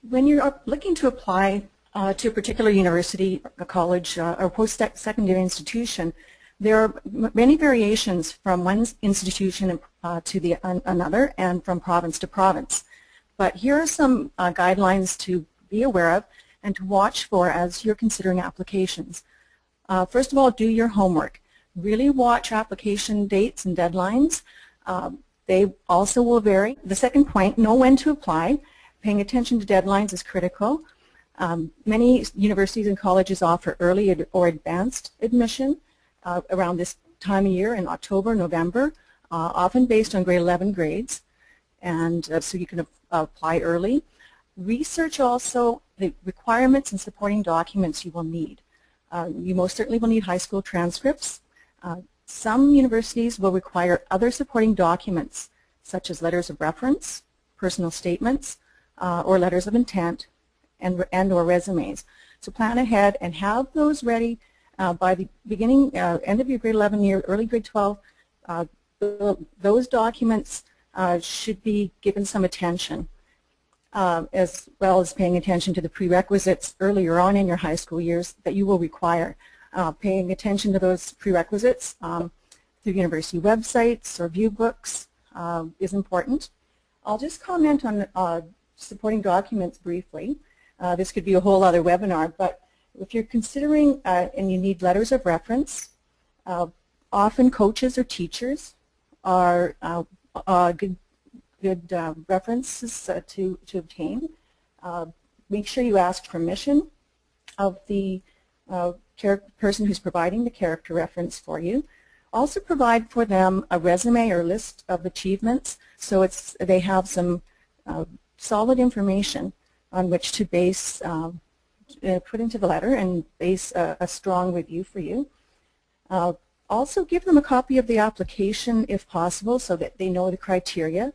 When you're looking to apply to a particular university, a college, or post-secondary institution, there are many variations from one institution to another and from province to province. But here are some guidelines to be aware of and to watch for as you're considering applications. First of all, do your homework. Really watch application dates and deadlines. They also will vary. The second point, know when to apply. Paying attention to deadlines is critical. Many universities and colleges offer early or advanced admission around this time of year in October, November, often based on grade 11 grades, and so you can apply early. Research also the requirements and supporting documents you will need. You most certainly will need high school transcripts. Some universities will require other supporting documents, such as letters of reference, personal statements, or letters of intent, and or resumes. So plan ahead and have those ready by the end of your grade 11 year, early grade 12. Those documents should be given some attention, as well as paying attention to the prerequisites earlier on in your high school years that you will require. Paying attention to those prerequisites through university websites or view books is important. I'll just comment on supporting documents briefly. This could be a whole other webinar, but if you're considering and you need letters of reference, often coaches or teachers are good references to obtain. Make sure you ask permission of the person who's providing the character reference for you. Also provide for them a resume or list of achievements so they have some solid information on which to base, put into the letter and base a strong review for you. Also give them a copy of the application if possible so that they know the criteria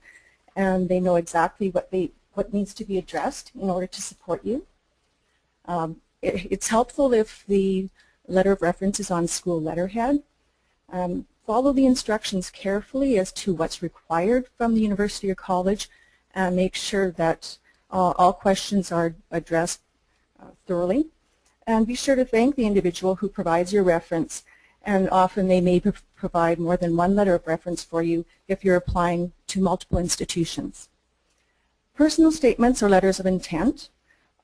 and they know exactly what needs to be addressed in order to support you. It's helpful if the letter of reference is on school letterhead. Follow the instructions carefully as to what's required from the university or college and make sure that all questions are addressed thoroughly. And be sure to thank the individual who provides your reference, and often they may provide more than one letter of reference for you if you're applying to multiple institutions. Personal statements or letters of intent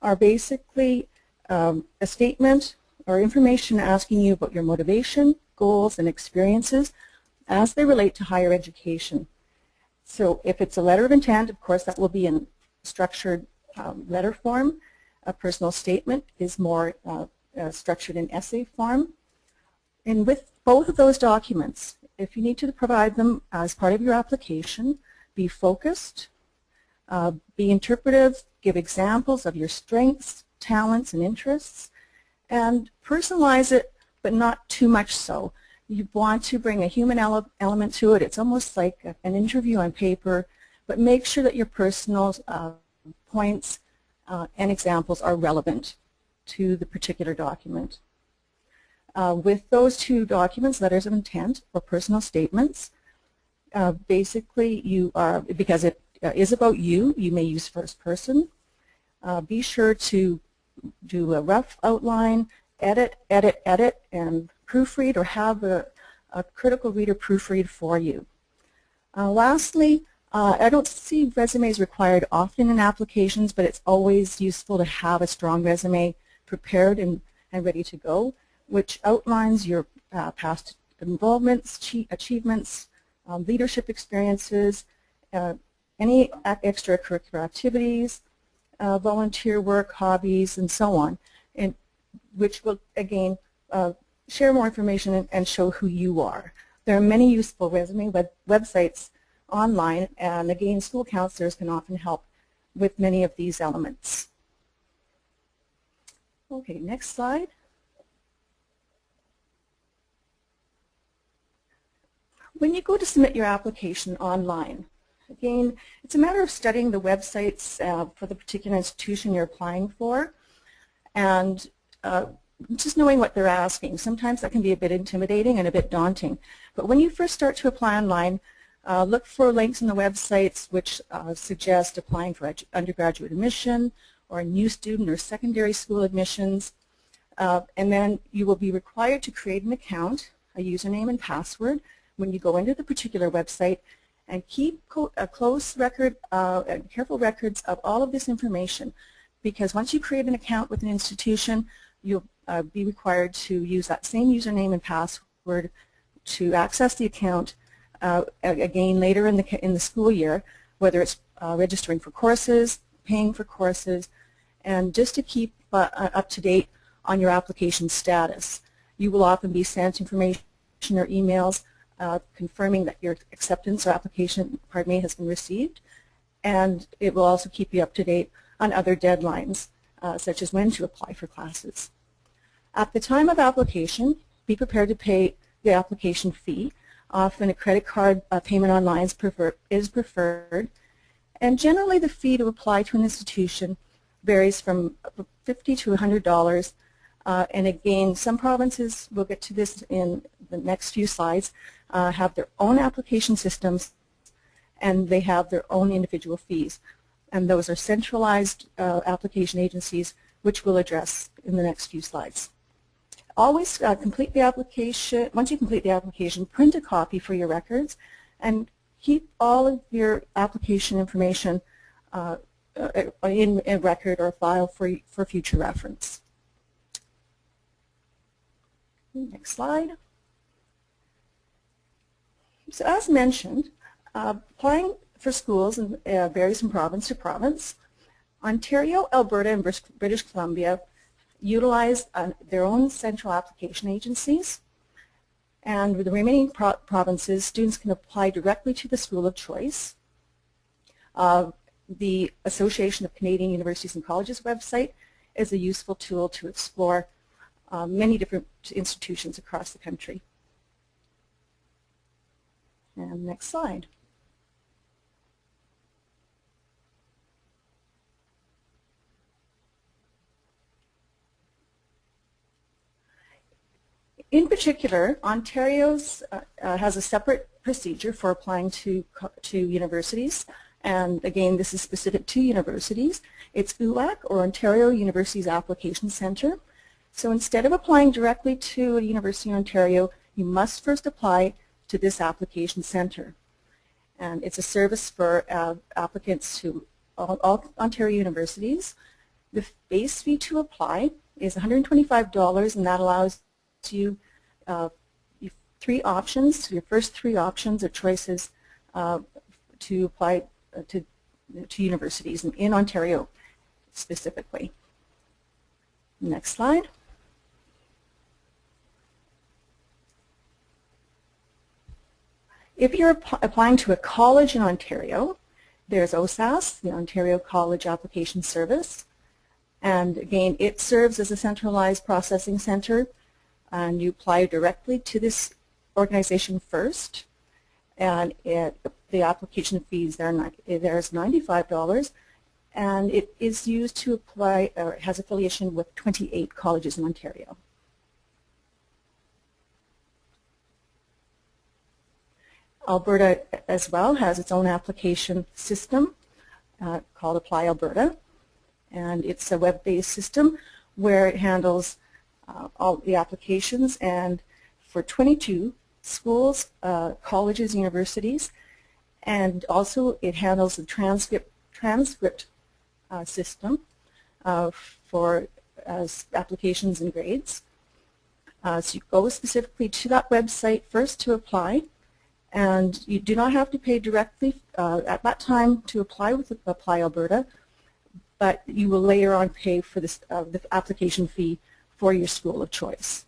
are basically a statement or information asking you about your motivation, goals, and experiences as they relate to higher education. So if it's a letter of intent, of course, that will be in structured letter form. A personal statement is more structured in essay form. And with both of those documents, if you need to provide them as part of your application, be focused, be interpretive, give examples of your strengths, talents, and interests, and personalize it, but not too much so. You want to bring a human element to it. It's almost like an interview on paper, but make sure that your personal points and examples are relevant to the particular document. With those two documents, letters of intent or personal statements, basically you are, because it is about you, you may use first person. Be sure to do a rough outline, edit, and proofread, or have a critical reader proofread for you. Lastly, I don't see resumes required often in applications, but it's always useful to have a strong resume prepared and ready to go, which outlines your past involvements, achievements, leadership experiences, any extracurricular activities, volunteer work, hobbies, and so on, and which will, again, share more information and show who you are. There are many useful resume websites online, and again, school counselors can often help with many of these elements. Okay, next slide. When you go to submit your application online, again, it's a matter of studying the websites for the particular institution you're applying for, and just knowing what they're asking. Sometimes that can be a bit intimidating and a bit daunting. But when you first start to apply online, look for links in the websites which suggest applying for undergraduate admission or new student or secondary school admissions. And then you will be required to create an account, a username and password when you go into the particular website, and keep a close record, careful records of all of this information, because once you create an account with an institution, you'll be required to use that same username and password to access the account again later in the school year, whether it's registering for courses, paying for courses, and just to keep up to date on your application status. You will often be sent information or emails confirming that your acceptance or application, has been received, and it will also keep you up to date on other deadlines, such as when to apply for classes. At the time of application, be prepared to pay the application fee. Often a credit card payment online is preferred, and generally the fee to apply to an institution varies from $50 to $100. And again, some provinces, we'll get to this in the next few slides, have their own application systems, and they have their own individual fees. And those are centralized application agencies, which we'll address in the next few slides. Always complete the application. Once you complete the application, print a copy for your records, and keep all of your application information in a record or file for future reference. Next slide. So as mentioned, applying for schools varies from province to province. Ontario, Alberta, and British Columbia utilize their own central application agencies, and with the remaining provinces, students can apply directly to the school of choice. The Association of Canadian Universities and Colleges website is a useful tool to explore many different institutions across the country. And next slide. In particular, Ontario's has a separate procedure for applying to universities, and again, this is specific to universities. It's ULAC, or Ontario Universities Application Centre. So instead of applying directly to a university in Ontario, you must first apply to this application centre. And it's a service for applicants to all Ontario universities. The base fee to apply is $125, and that allows you three options. Your first three options are choices to apply to universities in Ontario specifically. Next slide. If you're applying to a college in Ontario, there's OSAS, the Ontario College Application Service, and again, it serves as a centralized processing center, and you apply directly to this organization first, and the application fees there is $95, and it is used to apply, or it has affiliation with 28 colleges in Ontario. Alberta as well has its own application system called ApplyAlberta, and it's a web-based system where it handles all the applications, and for 22 schools, colleges, universities, and also it handles the transcript system for applications and grades. So you go specifically to that website first to apply, and you do not have to pay directly at that time to apply with ApplyAlberta, but you will later on pay for this, the application fee for your school of choice.